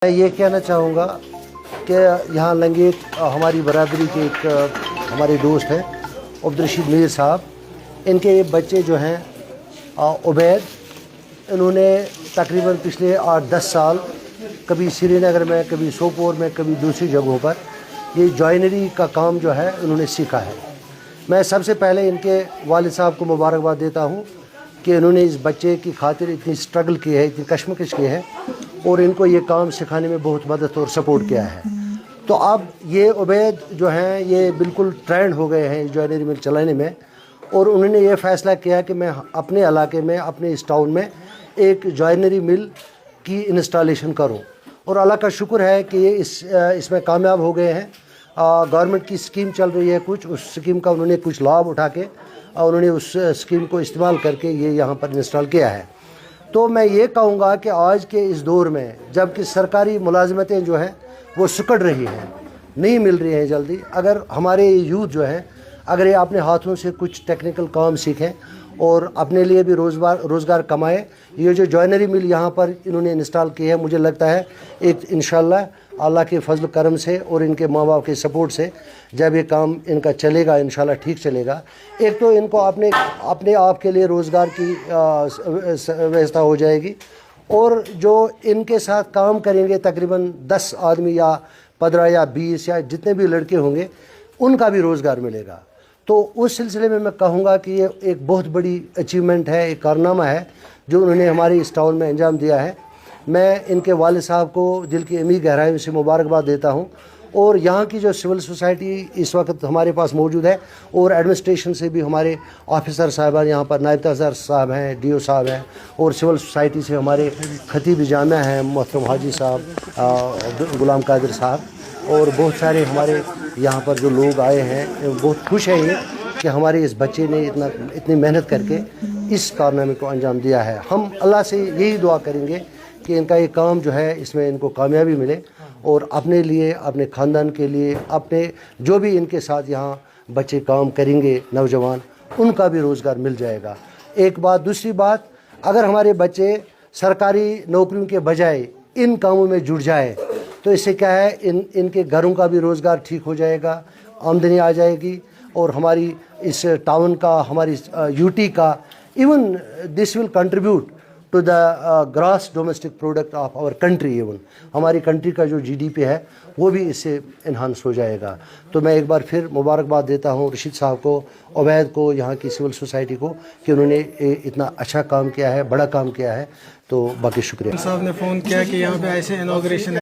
मैं ये कहना चाहूँगा कि यहाँ लंगेट हमारी बरादरी के एक हमारे दोस्त हैं अब्दुलरशीद मीर साहब, इनके बच्चे जो हैं उबैद, इन्होंने तकरीबन पिछले 8-10 साल कभी श्रीनगर में, कभी सोपोर में, कभी दूसरी जगहों पर ये जॉइनरी का काम जो है उन्होंने सीखा है। मैं सबसे पहले इनके वालिद साहब को मुबारकबाद देता हूँ कि इन्होंने इस बच्चे की खातिर इतनी स्ट्रगल की है, इतनी कशमकश की है और इनको ये काम सिखाने में बहुत मदद और सपोर्ट किया है। तो अब ये उबैद जो हैं ये बिल्कुल ट्रेंड हो गए हैं जॉइनरी मिल चलाने में, और उन्होंने ये फ़ैसला किया कि मैं अपने इलाके में, अपने इस टाउन में एक जॉइनरी मिल की इंस्टॉलेशन करूं। और अल्लाह का शुक्र है कि ये इसमें कामयाब हो गए हैं। गवर्नमेंट की स्कीम चल रही है कुछ, उस स्कीम का उन्होंने कुछ लाभ उठा के उन्होंने उस स्कीम को इस्तेमाल करके ये यहाँ पर इंस्टॉल किया है। तो मैं ये कहूँगा कि आज के इस दौर में जबकि सरकारी मुलाजमतें जो हैं वो सिकुड़ रही हैं, नहीं मिल रही हैं जल्दी, अगर हमारे यूथ जो है अगर ये अपने हाथों से कुछ टेक्निकल काम सीखें और अपने लिए भी रोज़गार कमाए, ये जो जॉइनरी मिल यहाँ पर इन्होंने इंस्टॉल की है, मुझे लगता है एक इंशाल्लाह अल्लाह के फजल करम से और इनके माँ बाप के सपोर्ट से जब ये काम इनका चलेगा इंशाल्लाह ठीक चलेगा। एक तो इनको अपने आप के लिए रोज़गार की व्यवस्था हो जाएगी, और जो इनके साथ काम करेंगे तकरीबन 10 आदमी या 15 या 20 या जितने भी लड़के होंगे उनका भी रोज़गार मिलेगा। तो उस सिलसिले में मैं कहूँगा कि ये एक बहुत बड़ी अचीवमेंट है, एक कारनामा है जो उन्होंने हमारे इस टाउन में अंजाम दिया है। मैं इनके वालिद साहब को दिल की अमीर गहराइयों से मुबारकबाद देता हूँ, और यहाँ की जो सिविल सोसाइटी इस वक्त हमारे पास मौजूद है और एडमिनिस्ट्रेशन से भी हमारे ऑफिसर साहबान यहाँ पर नायब तहसीलदार साहब हैं, डीओ साहब हैं, और सिविल सोसाइटी से हमारे खतीब जामिया हैं मोहतरम हाजी साहब, गुलाम कादिर साहब, और बहुत सारे हमारे यहाँ पर जो लोग आए हैं। बहुत खुश है ये कि हमारे इस बच्चे ने इतनी मेहनत करके इस कारनामे को अंजाम दिया है। हम अल्लाह से यही दुआ करेंगे कि इनका ये काम जो है इसमें इनको कामयाबी मिले और अपने लिए, अपने ख़ानदान के लिए, अपने जो भी इनके साथ यहाँ बच्चे काम करेंगे नौजवान, उनका भी रोज़गार मिल जाएगा। एक बात। दूसरी बात, अगर हमारे बच्चे सरकारी नौकरियों के बजाय इन कामों में जुड़ जाए तो इससे क्या है, इनके घरों का भी रोज़गार ठीक हो जाएगा, आमदनी आ जाएगी, और हमारी इस टाउन का, हमारी यूटी का, even this will contribute to the gross domestic product of our country. Even हमारी कंट्री का जो जीडीपी है वो भी इससे इन्हांस हो जाएगा। तो मैं एक बार फिर मुबारकबाद देता हूँ रशीद साहब को, उबैद को, यहाँ की सिविल सोसाइटी को कि उन्होंने इतना अच्छा काम किया है, बड़ा काम किया है। तो बाकी शुक्रिया। साहब ने फ़ोन किया कि यहाँ पे ऐसे इनॉग्रेशन